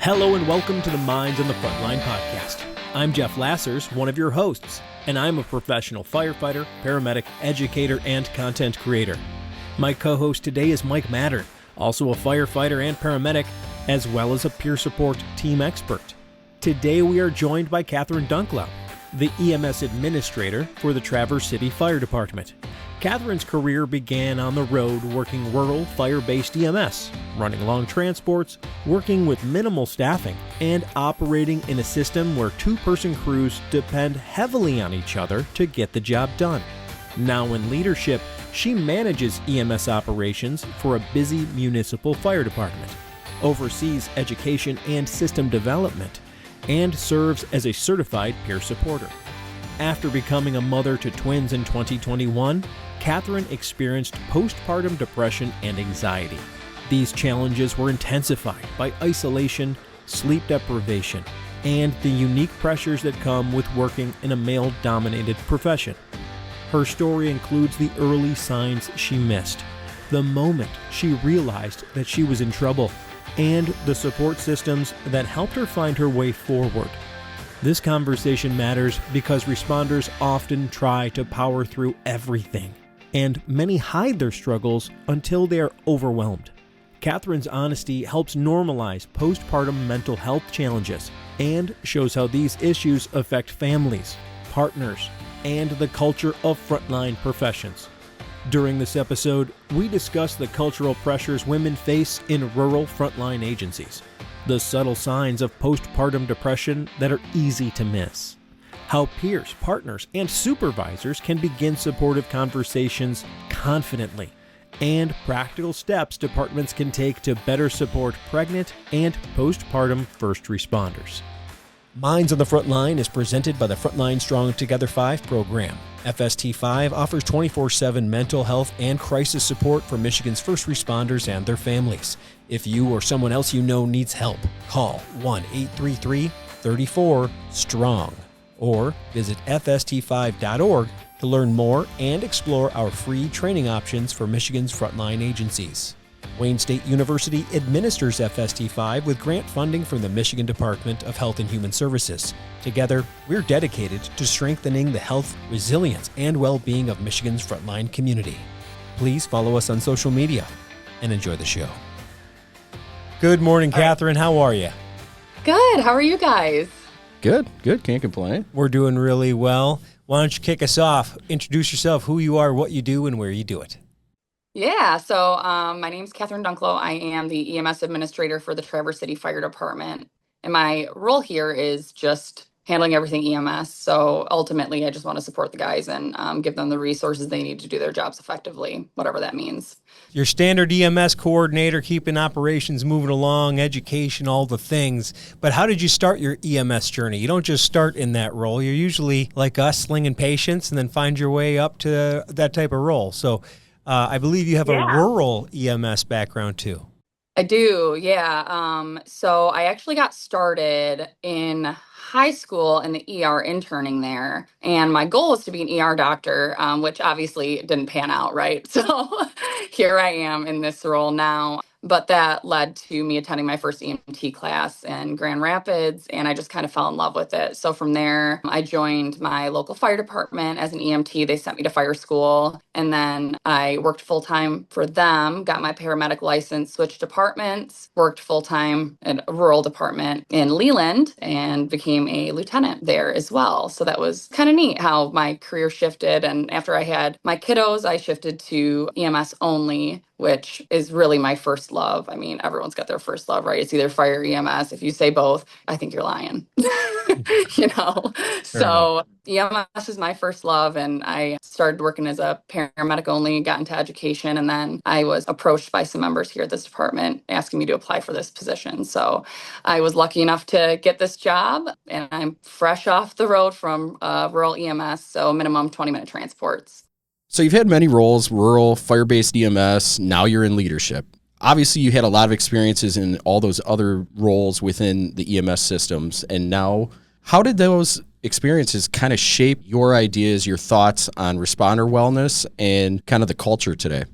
Hello and welcome to the Minds on the Frontline Podcast. I'm Jeff Lassers, one of your hosts, and I'm a professional firefighter, paramedic, educator, and content creator. My co-host today is Mike Mattern, also a firefighter and paramedic, as well as a peer support team expert. Today we are joined by Kathryn Dunklow, the EMS Administrator for the Traverse City Fire Department. Kathryn's career began on the road working rural fire-based EMS, running long transports, working with minimal staffing, and operating in a system where two-person crews depend heavily on each other to get the job done. Now in leadership, she manages EMS operations for a busy municipal fire department, oversees education and system development, and serves as a certified peer supporter. After becoming a mother to twins in 2021, Kathryn experienced postpartum depression and anxiety. These challenges were intensified by isolation, sleep deprivation, and the unique pressures that come with working in a male-dominated profession. Her story includes the early signs she missed, the moment she realized that she was in trouble, and the support systems that helped her find her way forward. This conversation matters because responders often try to power through everything, and many hide their struggles until they are overwhelmed. Kathryn's honesty helps normalize postpartum mental health challenges and shows how these issues affect families, partners, and the culture of frontline professions. During this episode, we discuss the cultural pressures women face in rural frontline agencies, the subtle signs of postpartum depression that are easy to miss, how peers, partners, and supervisors can begin supportive conversations confidently, and practical steps departments can take to better support pregnant and postpartum first responders. Minds on the Frontline is presented by the Frontline Strong Together 5 program. FST 5 offers 24/7 mental health and crisis support for Michigan's first responders and their families. If you or someone else you know needs help, call 1-833-34-STRONG or visit fst5.org to learn more and explore our free training options for Michigan's frontline agencies. Wayne State University administers FST 5 with grant funding from the Michigan Department of Health and Human Services. Together, we're dedicated to strengthening the health, resilience, and well-being of Michigan's frontline community. Please follow us on social media and enjoy the show. Good morning, Kathryn. How are you? Good. How are you guys? Good. Can't complain. We're doing really well. Why don't you kick us off? Introduce yourself, who you are, what you do, and where you do it. Yeah, so my name's Kathryn Dunklow. I am the EMS Administrator for the Traverse City Fire Department. And my role here is just handling everything EMS. So ultimately, I just want to support the guys and give them the resources they need to do their jobs effectively, whatever that means. Your standard EMS coordinator, keeping operations moving along, education, all the things. But how did you start your EMS journey? You don't just start in that role. You're usually, like us, slinging patients and then find your way up to that type of role. So I believe you have a rural EMS background too. I do, yeah. So I actually got started in high school in the ER interning there. And my goal was to be an ER doctor, which obviously didn't pan out, right? So here I am in this role now. But that led to me attending my first EMT class in Grand Rapids, and I just kind of fell in love with it. So from there, I joined my local fire department as an EMT. They sent me to fire school, and then I worked full-time for them, got my paramedic license, switched departments, worked full-time in a rural department in Leland, and became a lieutenant there as well. So that was kind of neat how my career shifted. And after I had my kiddos, I shifted to EMS only, which is really my first love. I mean, everyone's got their first love, right? It's either fire or EMS. If you say both, I think you're lying, So EMS is my first love. And I started working as a paramedic only, got into education. And then I was approached by some members here at this department asking me to apply for this position. So I was lucky enough to get this job, and I'm fresh off the road from rural EMS. So minimum 20-minute transports. So you've had many roles, rural, fire-based EMS, now you're in leadership. Obviously, you had a lot of experiences in all those other roles within the EMS systems. And now, how did those experiences kind of shape your ideas, your thoughts on responder wellness and kind of the culture today?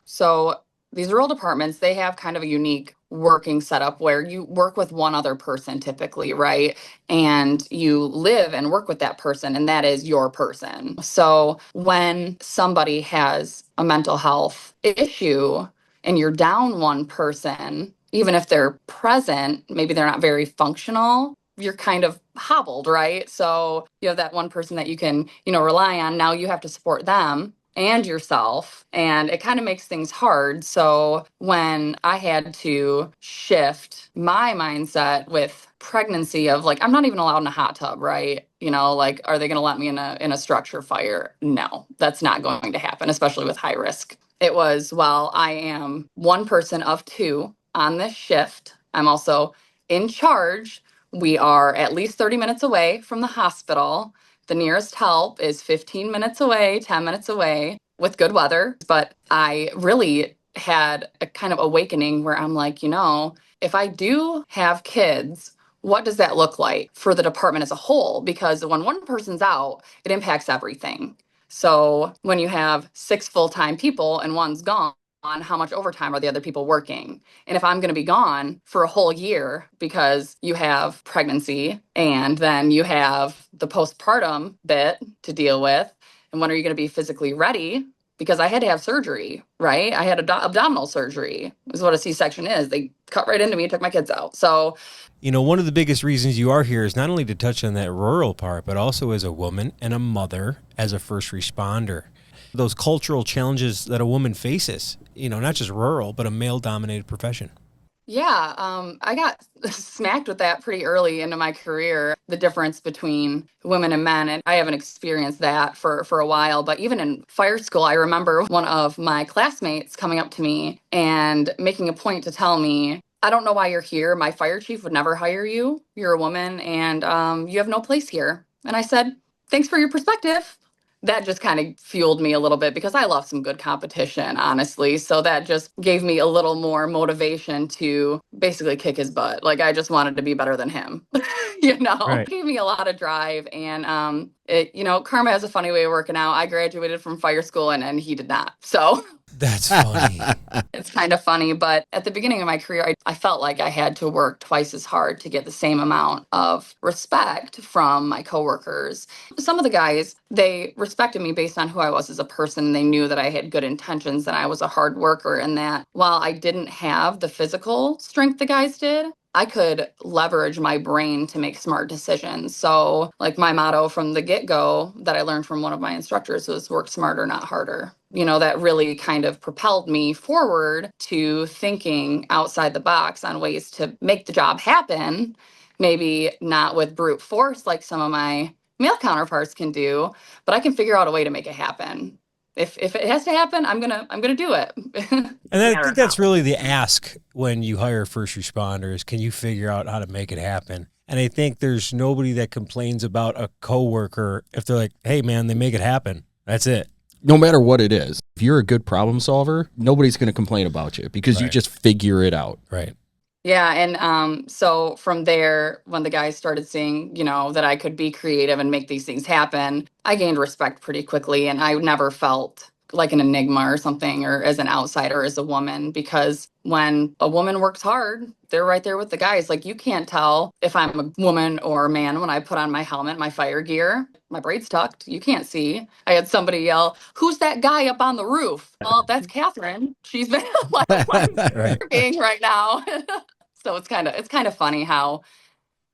So these rural departments, they have kind of a unique working setup where you work with one other person typically, right? And you live and work with that person, and that is your person. So when somebody has a mental health issue and you're down one person, even if they're present, maybe they're not very functional, you're kind of hobbled, right? So you have that one person that you can, rely on. Now you have to support them and yourself, and it kind of makes things hard. So when I had to shift my mindset with pregnancy of like, I'm not even allowed in a hot tub, right? Like, are they going to let me in a structure fire? No, that's not going to happen, especially with high risk. It was, well, I am one person of two on this shift. I'm also in charge. We are at least 30 minutes away from the hospital. The nearest help is 15 minutes away, 10 minutes away with good weather. But I really had a kind of awakening where I'm like, if I do have kids, what does that look like for the department as a whole? Because when one person's out, it impacts everything. So when you have 6 full-time people and one's gone, how much overtime are the other people working? And if I'm going to be gone for a whole year because you have pregnancy and then you have the postpartum bit to deal with, and when are you going to be physically ready? Because I had to have surgery, right? I had abdominal surgery, is what a C-section is. They cut right into me and took my kids out. So, one of the biggest reasons you are here is not only to touch on that rural part, but also as a woman and a mother, as a first responder. Those cultural challenges that a woman faces, not just rural, but a male-dominated profession. Yeah, I got smacked with that pretty early into my career, the difference between women and men. And I haven't experienced that for a while. But even in fire school, I remember one of my classmates coming up to me and making a point to tell me, I don't know why you're here. My fire chief would never hire you. You're a woman and you have no place here. And I said, thanks for your perspective. That just kind of fueled me a little bit because I love some good competition, honestly. So that just gave me a little more motivation to basically kick his butt. Like I just wanted to be better than him, Right. Gave me a lot of drive. And karma has a funny way of working out. I graduated from fire school and he did not. So That's funny. it's kind of funny, but at the beginning of my career, I felt like I had to work twice as hard to get the same amount of respect from my coworkers. Some of the guys, they respected me based on who I was as a person. They knew that I had good intentions and I was a hard worker, and that while I didn't have the physical strength the guys did, I could leverage my brain to make smart decisions. So like my motto from the get-go that I learned from one of my instructors was work smarter, not harder. That really kind of propelled me forward to thinking outside the box on ways to make the job happen, maybe not with brute force like some of my male counterparts can do, but I can figure out a way to make it happen. If it has to happen, I'm gonna do it. And I think that's really the ask when you hire first responders. Can you figure out how to make it happen? And I think there's nobody that complains about a coworker if they're like, hey man, they make it happen. That's it. No matter what it is, if you're a good problem solver, nobody's going to complain about you because you just figure it out. Right. Yeah, and so from there, when the guys started seeing, that I could be creative and make these things happen, I gained respect pretty quickly, and I never felt like an enigma or something, or as an outsider as a woman, because when a woman works hard, they're right there with the guys. Like, you can't tell if I'm a woman or a man when I put on my helmet, my fire gear, my braids tucked. You can't see. I had somebody yell, "Who's that guy up on the roof?" Well, that's Kathryn. She's been working right now. So it's kind of funny how,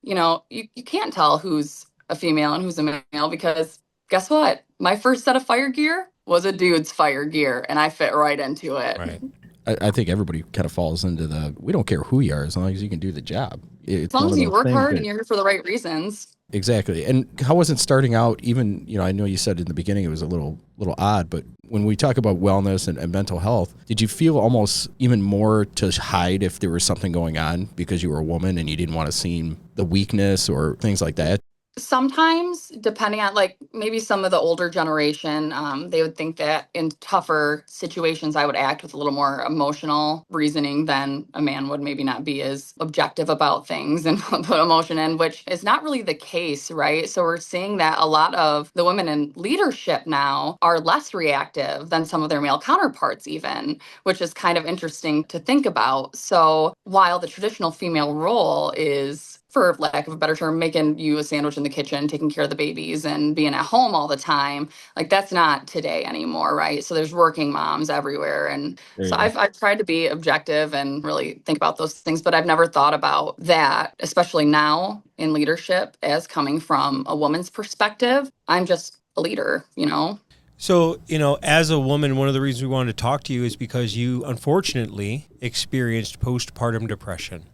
you can't tell who's a female and who's a male, because guess what? My first set of fire gear was a dude's fire gear, and I fit right into it. Right. I think everybody kind of falls into we don't care who you are as long as you can do the job. As long as you work hard and you're here for the right reasons. Exactly. And how was it starting out? Even, I know you said in the beginning it was a little odd, but when we talk about wellness and mental health, did you feel almost even more to hide if there was something going on because you were a woman and you didn't want to seem the weakness or things like that? Sometimes, depending on like maybe some of the older generation, they would think that in tougher situations, I would act with a little more emotional reasoning than a man would, maybe not be as objective about things and put emotion in, which is not really the case, right? So we're seeing that a lot of the women in leadership now are less reactive than some of their male counterparts even, which is kind of interesting to think about. So while the traditional female role is, for lack of a better term, making you a sandwich in the kitchen, taking care of the babies and being at home all the time, like that's not today anymore, right? So there's working moms everywhere. And There so you go. I've tried to be objective and really think about those things, but I've never thought about that, especially now in leadership, as coming from a woman's perspective. I'm just a leader, you know? So, as a woman, one of the reasons we wanted to talk to you is because you unfortunately experienced postpartum depression.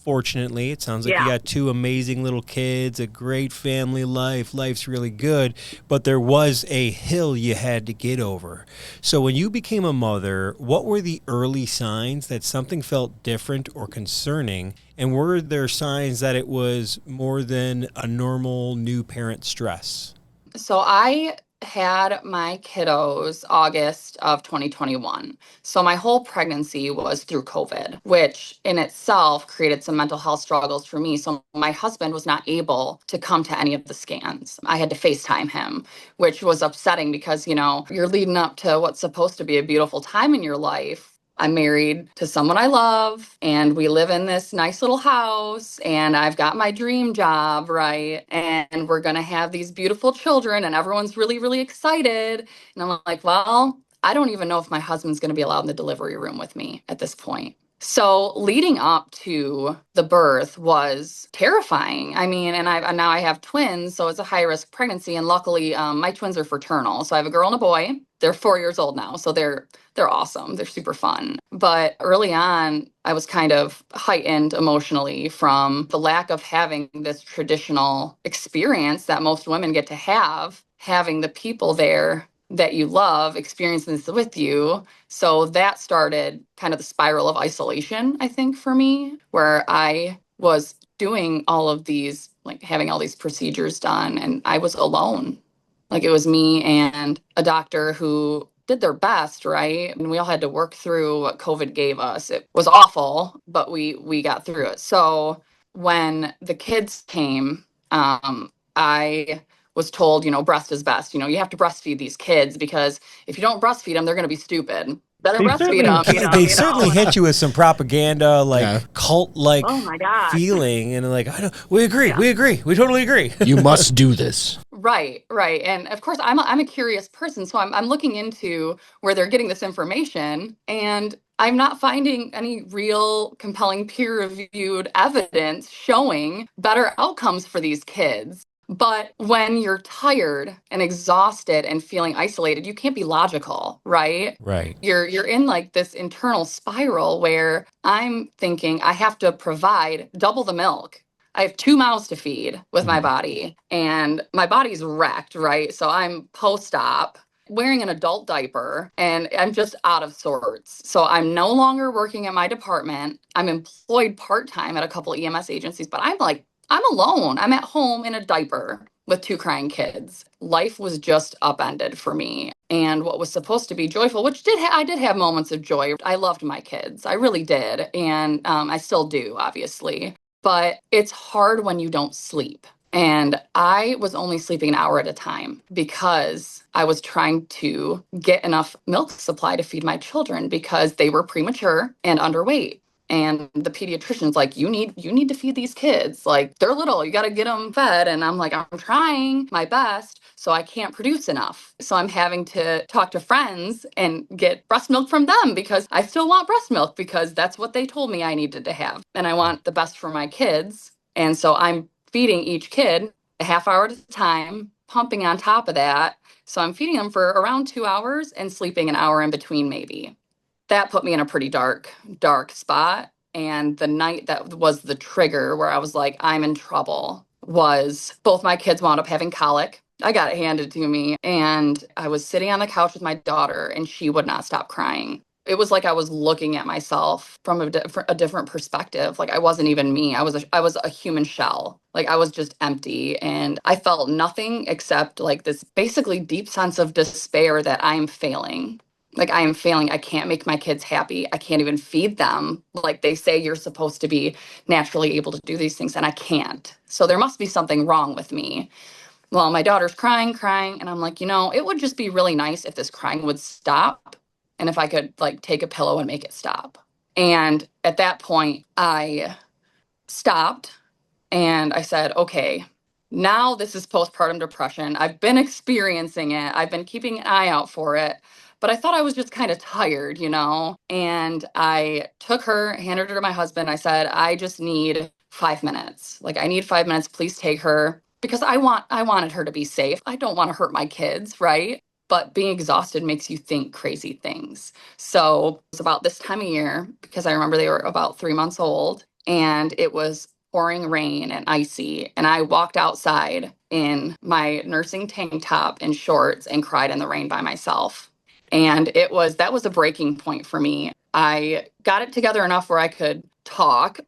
Fortunately, it sounds like you got two amazing little kids, a great family life. Life's really good, but there was a hill you had to get over. So when you became a mother, what were the early signs that something felt different or concerning? And were there signs that it was more than a normal new parent stress? So I had my kiddos August of 2021. So my whole pregnancy was through COVID, which in itself created some mental health struggles for me. So my husband was not able to come to any of the scans. I had to FaceTime him, which was upsetting because, you're leading up to what's supposed to be a beautiful time in your life. I'm married to someone I love, and we live in this nice little house, and I've got my dream job, right? And we're going to have these beautiful children, and everyone's really, really excited. And I'm like, well, I don't even know if my husband's going to be allowed in the delivery room with me at this point. So leading up to the birth was terrifying. I mean, and now I have twins, so it's a high risk pregnancy. And luckily, my twins are fraternal. So I have a girl and a boy. They're 4 years old now, so they're awesome. They're super fun. But early on, I was kind of heightened emotionally from the lack of having this traditional experience that most women get to have, having the people there that you love experiencing this with you. So that started kind of the spiral of isolation, I think, for me, where I was doing all of these, like having all these procedures done, and I was alone. Like it was me and a doctor who did their best, right? And we all had to work through what COVID gave us. It was awful, but we got through it. So when the kids came, I was told, breast is best. You have to breastfeed these kids because if you don't breastfeed them, they're going to be stupid. Better breastfeed them. They certainly hit you with some propaganda, Yeah. cult-like Oh my God. feeling, and we agree, we totally agree. You must do this. Right. And of course, I'm a curious person, so I'm looking into where they're getting this information, and I'm not finding any real compelling peer-reviewed evidence showing better outcomes for these kids. But when you're tired and exhausted and feeling isolated, you can't be logical, right? Right. You're in like this internal spiral where I'm thinking I have to provide double the milk. I have 2 mouths to feed with my body, and my body's wrecked, right? So I'm post-op wearing an adult diaper, and I'm just out of sorts. So I'm no longer working at my department. I'm employed part-time at a couple EMS agencies, but I'm alone. I'm at home in a diaper with 2 crying kids. Life was just upended for me. And what was supposed to be joyful, which I did have moments of joy. I loved my kids. I really did. And I still do, obviously. But it's hard when you don't sleep. And I was only sleeping an hour at a time because I was trying to get enough milk supply to feed my children because they were premature and underweight. And the pediatrician's like, you need to feed these kids. Like, they're little, you got to get them fed. And I'm like, I'm trying my best, so I can't produce enough. So I'm having to talk to friends and get breast milk from them because I still want breast milk because that's what they told me I needed to have. And I want the best for my kids. And so I'm feeding each kid a half hour at a time, pumping on top of that. So I'm feeding them for around 2 hours and sleeping an hour in between, maybe. That put me in a pretty dark spot. And the night that was the trigger where I was like, I'm in trouble, was both my kids wound up having colic. I got it handed to me. And I was sitting on the couch with my daughter, and she would not stop crying. It was like I was looking at myself from a different perspective. Like I wasn't even me. I was a human shell. Like I was just empty, and I felt nothing except like this basically deep sense of despair that I'm failing. Like I am failing. I can't make my kids happy. I can't even feed them. Like they say you're supposed to be naturally able to do these things, and I can't. So there must be something wrong with me. Well, my daughter's crying, and I'm like, it would just be really nice if this crying would stop and if I could like take a pillow and make it stop. And at that point, I stopped and I said, okay, now this is postpartum depression. I've been experiencing it. I've been keeping an eye out for it, but I thought I was just kind of tired, And I took her, handed her to my husband. I said, I just need 5 minutes. Like I need 5 minutes. Please take her. Because I wanted her to be safe. I don't want to hurt my kids, right? But being exhausted makes you think crazy things. So it was about this time of year, because I remember they were about 3 months old, and it was pouring rain and icy. And I walked outside in my nursing tank top and shorts and cried in the rain by myself. And that was a breaking point for me. I got it together enough where I could talk.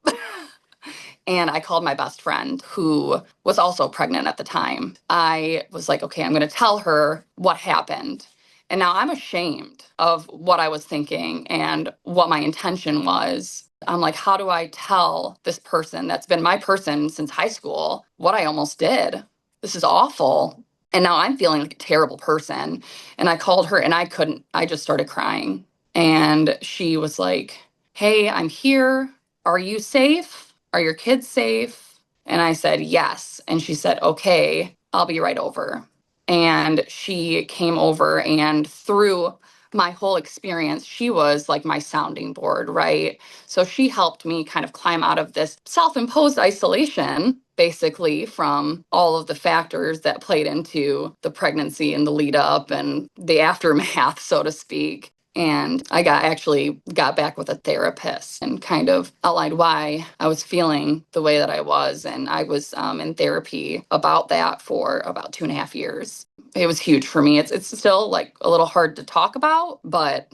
And I called my best friend, who was also pregnant at the time. I was like, okay, I'm going to tell her what happened. And now I'm ashamed of what I was thinking and what my intention was. I'm like, how do I tell this person that's been my person since high school what I almost did? This is awful. And now I'm feeling like a terrible person. And I called her and I just started crying. And she was like, hey, I'm here. Are you safe? Are your kids safe? And I said, yes. And she said, okay, I'll be right over. And she came over, and through my whole experience, she was like my sounding board, right? So she helped me kind of climb out of this self-imposed isolation, basically, from all of the factors that played into the pregnancy and the lead up and the aftermath, so to speak. And I actually got back with a therapist and kind of outlined why I was feeling the way that I was. And I was in therapy about that for about 2.5 years. It was huge for me. It's still like a little hard to talk about, but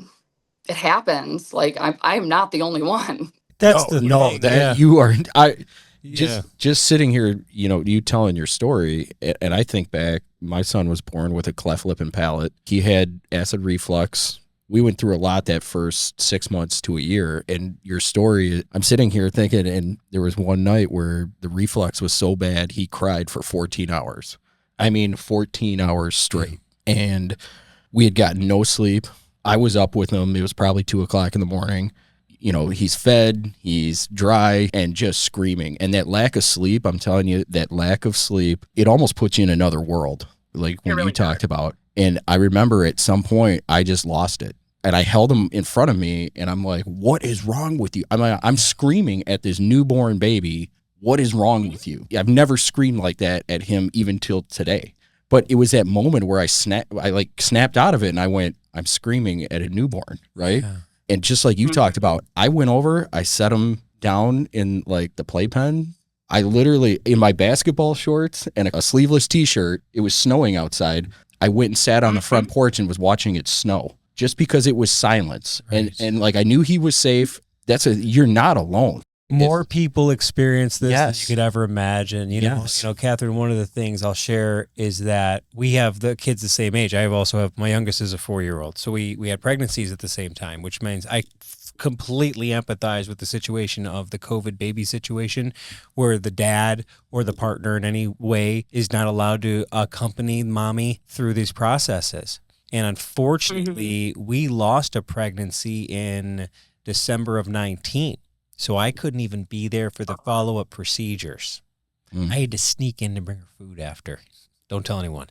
it happens. Like I'm not the only one. That's you are. Just sitting here, you telling your story, and I think back. My son was born with a cleft lip and palate. He had acid reflux. We went through a lot that first 6 months to a year, and your story, I'm sitting here thinking, and there was one night where the reflux was so bad, he cried for 14 hours. I mean, 14 hours straight. And we had gotten no sleep. I was up with him. It was probably 2:00 in the morning. He's fed, he's dry, and just screaming. And that lack of sleep, I'm telling you, that lack of sleep, it almost puts you in another world, like when you talked about. And I remember at some point, I just lost it. And I held him in front of me, and I'm like, what is wrong with you? I'm screaming at this newborn baby. What is wrong with you? I've never screamed like that at him even till today. But it was that moment where I snapped out of it, and I went, I'm screaming at a newborn, right? Yeah. And just like you talked about, I went over, I set him down in like the playpen. I literally, in my basketball shorts and a sleeveless t-shirt, it was snowing outside. I went and sat on the front porch and was watching it snow. Just because it was silence. Right. And like I knew he was safe. You're not alone. More people experience this than you could ever imagine. Kathryn, one of the things I'll share is that we have the kids the same age. I also have, my youngest is a 4-year-old. So we had pregnancies at the same time, which means I completely empathize with the situation of the COVID baby situation, where the dad or the partner in any way is not allowed to accompany mommy through these processes. And unfortunately, we lost a pregnancy in December of 19. So I couldn't even be there for the follow-up procedures. I had to sneak in to bring her food after. Don't tell anyone.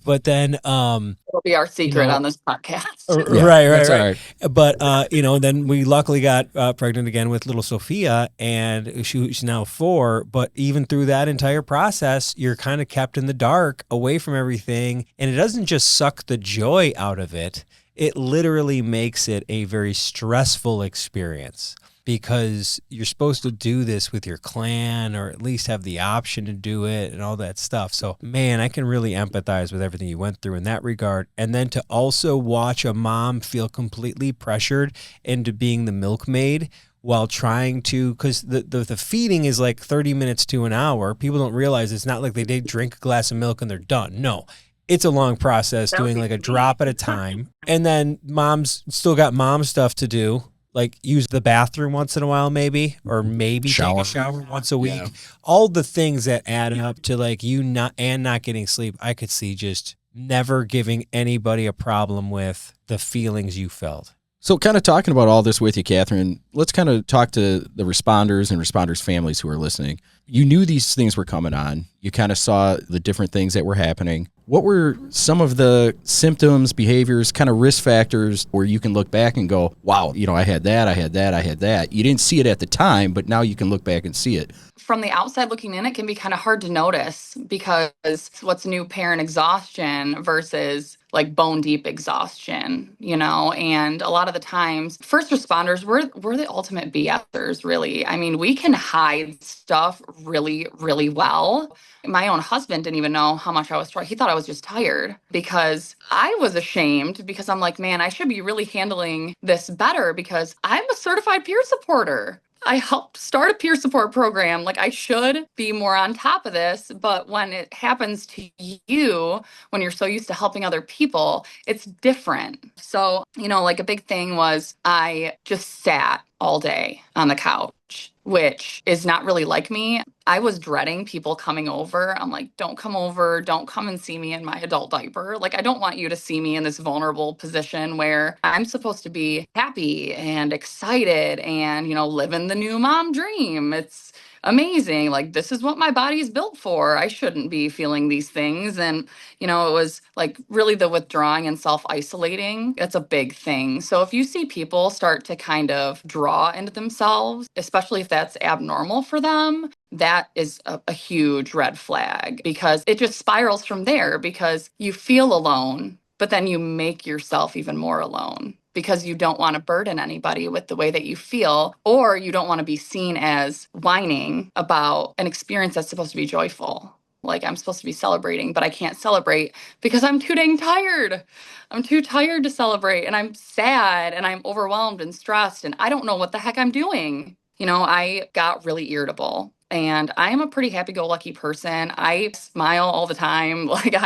But then it'll be our secret on this podcast. Right. But then we luckily got pregnant again with little Sophia, and she's now 4. But even through that entire process, you're kind of kept in the dark, away from everything, and it doesn't just suck the joy out of it. it literally makes it a very stressful experience because you're supposed to do this with your clan or at least have the option to do it and all that stuff. So, man, I can really empathize with everything you went through in that regard. And then to also watch a mom feel completely pressured into being the milkmaid while trying to, because the feeding is like 30 minutes to an hour. People don't realize it's not like they drink a glass of milk and they're done. No. It's a long process, doing like a drop at a time. And then mom's still got mom stuff to do, like use the bathroom once in a while maybe, or maybe take a shower once a week. Yeah. All the things that add up to like you not getting sleep, I could see just never giving anybody a problem with the feelings you felt. So kind of talking about all this with you, Kathryn, let's kind of talk to the responders and responders' families who are listening. You knew these things were coming on. You kind of saw the different things that were happening. What were some of the symptoms, behaviors, kind of risk factors where you can look back and go, wow, I had that. You didn't see it at the time, but now you can look back and see it. From the outside looking in, it can be kind of hard to notice because what's new parent exhaustion versus like bone deep exhaustion, and a lot of the times first responders, we're the ultimate BSers, really. I mean, we can hide stuff really, really well. My own husband didn't even know how much I was tired. He thought I was just tired because I was ashamed because I'm like, man, I should be really handling this better because I'm a certified peer supporter. I helped start a peer support program. Like I should be more on top of this. But when it happens to you, when you're so used to helping other people, it's different. So, like a big thing was I just sat all day on the couch, which is not really like me. I was dreading people coming over. I'm like, don't come over. Don't come and see me in my adult diaper. Like, I don't want you to see me in this vulnerable position where I'm supposed to be happy and excited and, living the new mom dream. It's amazing. Like, this is what my body is built for. I shouldn't be feeling these things. And, it was like really the withdrawing and self-isolating. It's a big thing. So if you see people start to kind of draw into themselves, especially if that's abnormal for them, that is a huge red flag because it just spirals from there because you feel alone, but then you make yourself even more alone because you don't want to burden anybody with the way that you feel, or you don't want to be seen as whining about an experience that's supposed to be joyful. Like I'm supposed to be celebrating, but I can't celebrate because I'm too dang tired. I'm too tired to celebrate and I'm sad and I'm overwhelmed and stressed and I don't know what the heck I'm doing. I got really irritable and I am a pretty happy-go-lucky person. I smile all the time. Like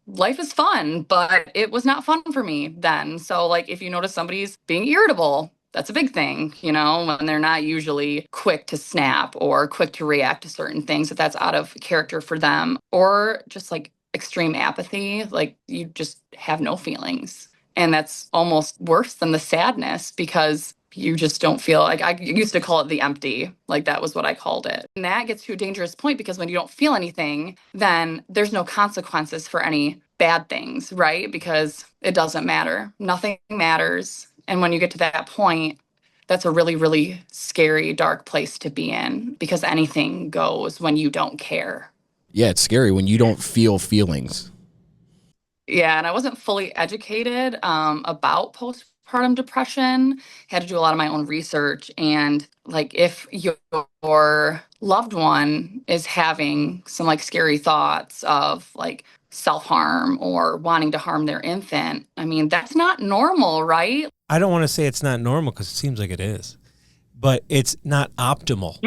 life is fun, but it was not fun for me then. So like if you notice somebody's being irritable, that's a big thing, when they're not usually quick to snap or quick to react to certain things, if that's out of character for them, or just like extreme apathy, like you just have no feelings. And that's almost worse than the sadness because you just don't feel like, I used to call it the empty, like that was what I called it. And that gets to a dangerous point because when you don't feel anything, then there's no consequences for any bad things, right? Because it doesn't matter. Nothing matters. And when you get to that point, that's a really, really scary, dark place to be in because anything goes when you don't care. Yeah, it's scary when you don't feel feelings. Yeah, and I wasn't fully educated about postpartum depression. Had to do a lot of my own research. And like if your loved one is having some like scary thoughts of like self-harm or wanting to harm their infant, I mean, that's not normal, right? I don't want to say it's not normal because it seems like it is, but it's not optimal.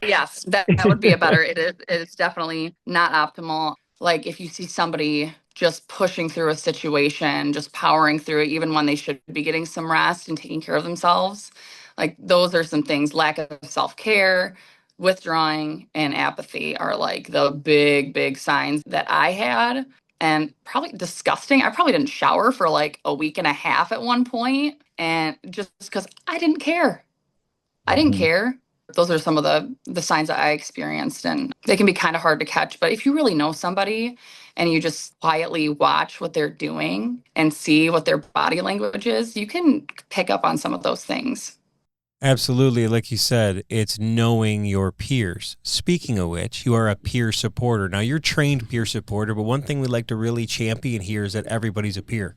Yes, that would be a better, it's definitely not optimal. Like if you see somebody just pushing through a situation, just powering through it, even when they should be getting some rest and taking care of themselves, like those are some things. Lack of self-care, withdrawing, and apathy are like the big, big signs that I had. And probably disgusting. I probably didn't shower for like a week and a half at one point, and just because I didn't care. I didn't care. Those are some of the signs that I experienced, and they can be kind of hard to catch. But if you really know somebody and you just quietly watch what they're doing and see what their body language is, you can pick up on some of those things. Absolutely. Like you said, it's knowing your peers. Speaking of which, you are a peer supporter. Now, you're a trained peer supporter, but one thing we like to really champion here is that everybody's a peer.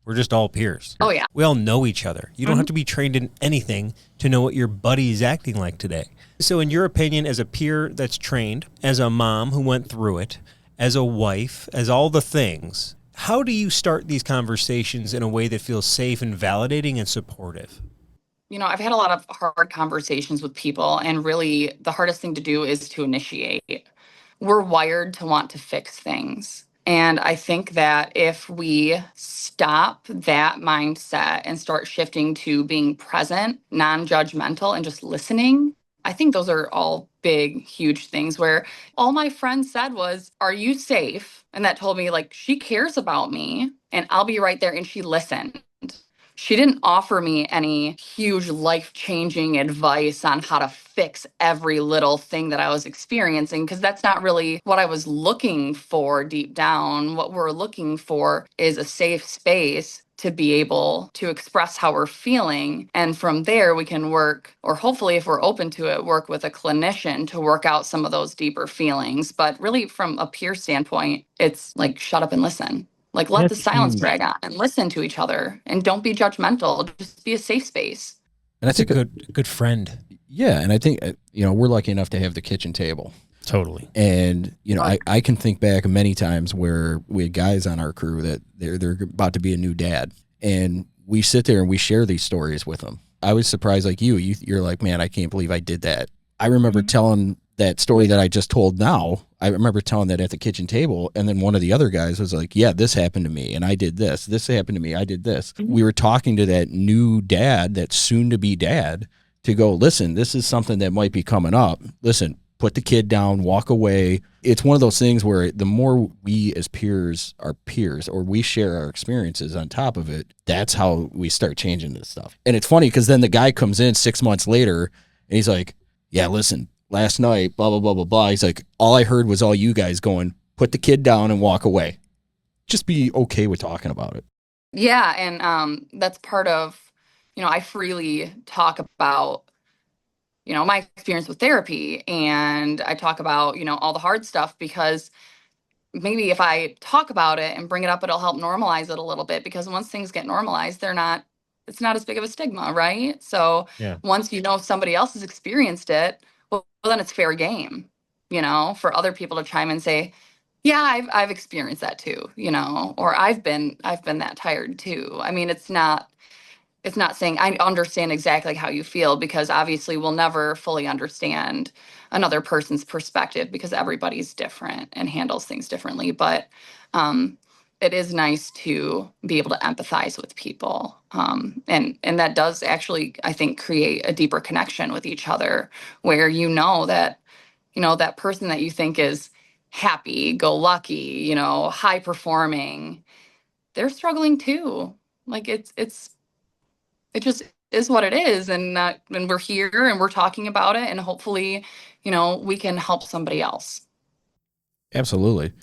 We're just all peers. Oh, yeah. We all know each other. You don't have to be trained in anything to know what your buddy is acting like today. So in your opinion, as a peer that's trained, as a mom who went through it, as a wife, as all the things, how do you start these conversations in a way that feels safe and validating and supportive? I've had a lot of hard conversations with people, and really the hardest thing to do is to initiate. We're wired to want to fix things. And I think that if we stop that mindset and start shifting to being present, non-judgmental, and just listening, I think those are all big, huge things where all my friend said was, "Are you safe?" And that told me, like, she cares about me and I'll be right there. And she listened. She didn't offer me any huge life-changing advice on how to fix every little thing that I was experiencing, because that's not really what I was looking for deep down. What we're looking for is a safe space to be able to express how we're feeling. And from there, we can work, or hopefully, if we're open to it, work with a clinician to work out some of those deeper feelings. But really, from a peer standpoint, it's like, shut up and listen. Like, let the silence drag on and listen to each other, and don't be judgmental. Just be a safe space. And I think a good friend. Yeah. And I think, we're lucky enough to have the kitchen table. Totally. And, I can think back many times where we had guys on our crew that they're about to be a new dad. And we sit there and we share these stories with them. I was surprised, like you're like, man, I can't believe I did that. I remember telling that story that I just told now. I remember telling that at the kitchen table, and then one of the other guys was like, yeah, this happened to me and I did this. This happened to me. I did this. We were talking to that new dad, that soon to be dad, to go, listen, this is something that might be coming up. Listen, put the kid down, walk away. It's one of those things where the more we as peers are peers, or we share our experiences on top of it, that's how we start changing this stuff. And it's funny because then the guy comes in 6 months later and he's like, yeah, listen, last night, blah, blah, blah, blah, blah. He's like, all I heard was all you guys going, put the kid down and walk away. Just be okay with talking about it. Yeah. And that's part of, I freely talk about, my experience with therapy. And I talk about, all the hard stuff, because maybe if I talk about it and bring it up, it'll help normalize it a little bit, because once things get normalized, it's not as big of a stigma, right? So once somebody else has experienced it, well, then it's fair game, for other people to chime in and say, yeah, I've experienced that too, or I've been that tired too. I mean, it's not saying I understand exactly how you feel, because obviously we'll never fully understand another person's perspective, because everybody's different and handles things differently. But it is nice to be able to empathize with people. And that does actually, I think, create a deeper connection with each other, where that person that you think is happy, go lucky, high performing, they're struggling too. Like it just is what it is. And we're here and we're talking about it, and hopefully, we can help somebody else. Absolutely.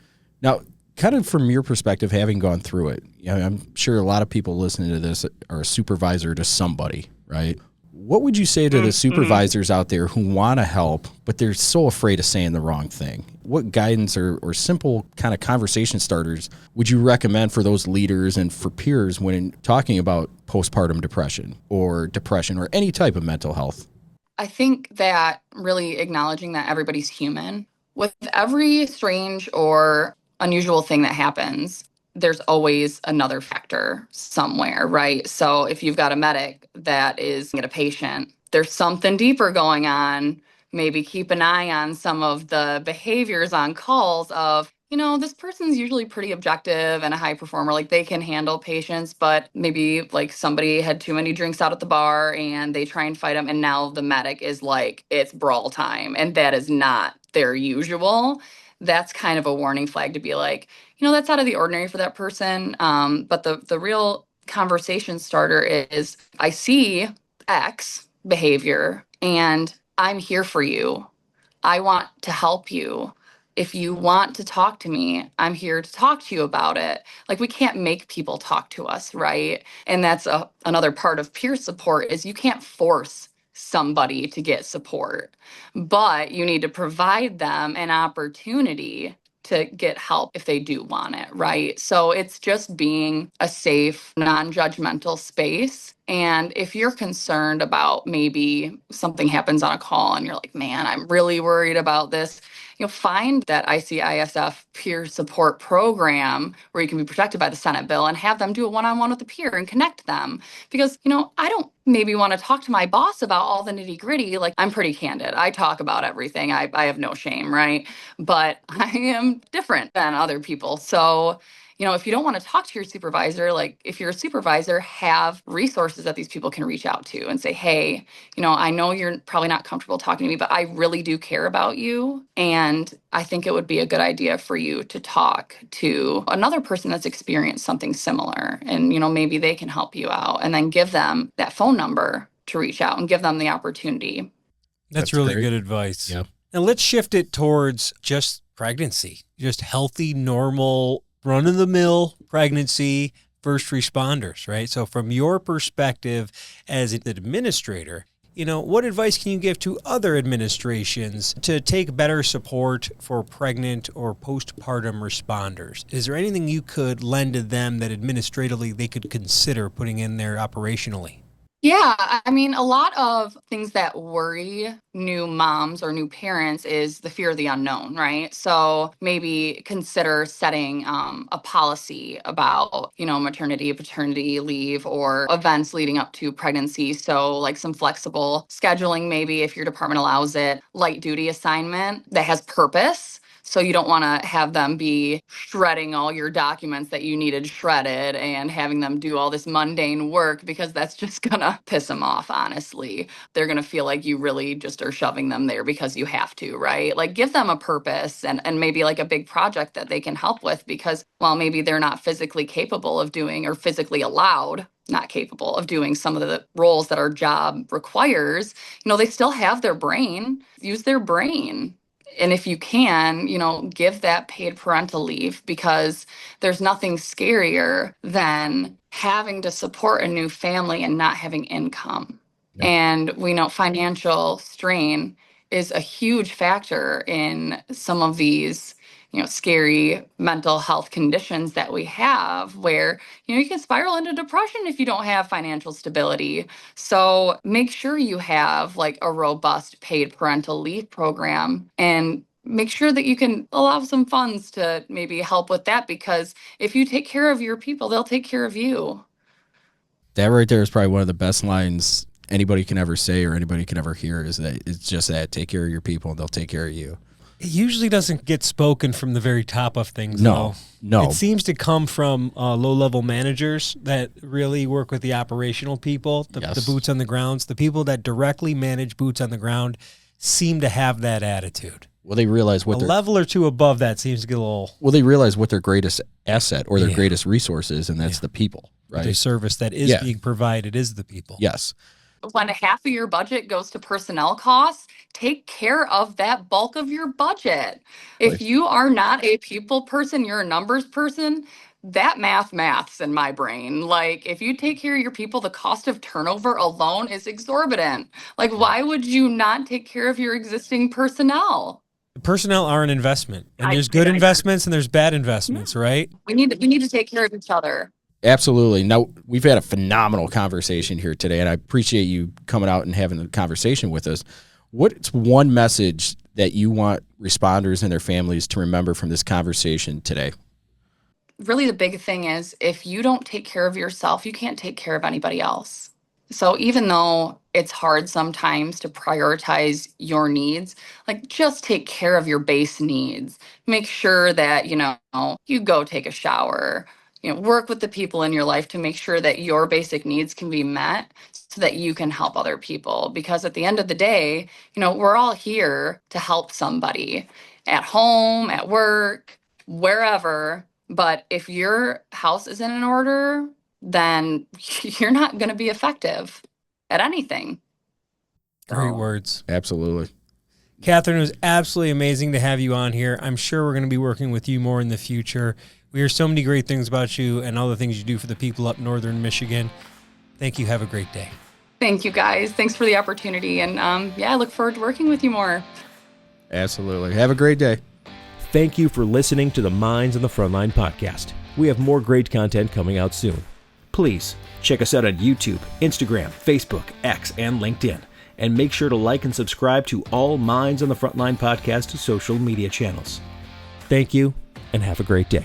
Now, kind of from your perspective, having gone through it, I'm sure a lot of people listening to this are a supervisor to somebody, right? What would you say to the supervisors out there who want to help, but they're so afraid of saying the wrong thing? What guidance or simple kind of conversation starters would you recommend for those leaders and for peers when talking about postpartum depression or any type of mental health? I think that really acknowledging that everybody's human. With every strange or unusual thing that happens, there's always another factor somewhere, right? So if you've got a medic that is a patient, there's something deeper going on. Maybe keep an eye on some of the behaviors on calls of, this person's usually pretty objective and a high performer. Like, they can handle patients, but maybe like somebody had too many drinks out at the bar and they try and fight them. And now the medic is like, it's brawl time. And that is not their usual. That's kind of a warning flag to be like, that's out of the ordinary for that person. But the real conversation starter is, I see X behavior and I'm here for you. I want to help you. If you want to talk to me, I'm here to talk to you about it. Like, we can't make people talk to us, right? And that's another part of peer support, is you can't force somebody to get support, but you need to provide them an opportunity to get help if they do want it, right? So it's just being a safe, non-judgmental space. And if you're concerned about maybe something happens on a call and you're like, man, I'm really worried about this, find that ICISF peer support program where you can be protected by the Senate bill and have them do a one-on-one with the peer and connect them. Because, I don't maybe want to talk to my boss about all the nitty-gritty. Like, I'm pretty candid. I talk about everything. I have no shame, right? But I am different than other people. So, if you don't want to talk to your supervisor, like if you're a supervisor, have resources that these people can reach out to and say, hey, I know you're probably not comfortable talking to me, but I really do care about you. And I think it would be a good idea for you to talk to another person that's experienced something similar. And, maybe they can help you out, and then give them that phone number to reach out and give them the opportunity. That's really great. Good advice. Yeah. And let's shift it towards just pregnancy, just healthy, normal, run-of-the-mill pregnancy, first responders, right? So from your perspective as an administrator, what advice can you give to other administrations to take better support for pregnant or postpartum responders? Is there anything you could lend to them that administratively they could consider putting in there operationally? Yeah, I mean, a lot of things that worry new moms or new parents is the fear of the unknown, right? So maybe consider setting a policy about, maternity, paternity leave, or events leading up to pregnancy. So like some flexible scheduling, maybe if your department allows it, light duty assignment that has purpose. So you don't want to have them be shredding all your documents that you needed shredded and having them do all this mundane work, because that's just going to piss them off, honestly. They're going to feel like you really just are shoving them there because you have to, right? Like give them a purpose and maybe like a big project that they can help with, because while maybe they're not physically capable of doing or physically allowed, not capable of doing some of the roles that our job requires, they still have their brain. Use their brain. And if you can, give that paid parental leave, because there's nothing scarier than having to support a new family and not having income. Yeah. And we know financial strain is a huge factor in some of these, scary mental health conditions that we have, where, you can spiral into depression if you don't have financial stability. So make sure you have like a robust paid parental leave program, and make sure that you can allow some funds to maybe help with that, because if you take care of your people, they'll take care of you. That right there is probably one of the best lines anybody can ever say or anybody can ever hear, is that it's just that, take care of your people and they'll take care of you. It usually doesn't get spoken from the very top of things. No. It seems to come from low-level managers that really work with the operational people, the boots on the grounds. The people that directly manage boots on the ground seem to have that attitude. Well, they realize what a level or two above that seems to get a little. Well, they realize what their greatest asset or their greatest resource is, and that's the people, right? The service that is being provided is the people. Yes. When half of your budget goes to personnel costs, take care of that bulk of your budget. If you are not a people person, you're a numbers person, that maths in my brain. Like, if you take care of your people, the cost of turnover alone is exorbitant. Like, why would you not take care of your existing personnel? Personnel are an investment, and there's good investments and there's bad investments, right? We need to take care of each other. Absolutely. Now, we've had a phenomenal conversation here today, and I appreciate you coming out and having the conversation with us. What's one message that you want responders and their families to remember from this conversation today? Really, the big thing is, if you don't take care of yourself, you can't take care of anybody else. So even though it's hard sometimes to prioritize your needs, like, just take care of your base needs. Make sure that, you go take a shower, work with the people in your life to make sure that your basic needs can be met so that you can help other people. Because at the end of the day, we're all here to help somebody at home, at work, wherever. But if your house isn't in order, then you're not going to be effective at anything. Great words. Absolutely. Kathryn, it was absolutely amazing to have you on here. I'm sure we're going to be working with you more in the future. We hear so many great things about you and all the things you do for the people up northern Michigan. Thank you. Have a great day. Thank you, guys. Thanks for the opportunity. And I look forward to working with you more. Absolutely. Have a great day. Thank you for listening to the Minds on the Frontline podcast. We have more great content coming out soon. Please check us out on YouTube, Instagram, Facebook, X, and LinkedIn. And make sure to like and subscribe to all Minds on the Frontline podcast social media channels. Thank you, and have a great day.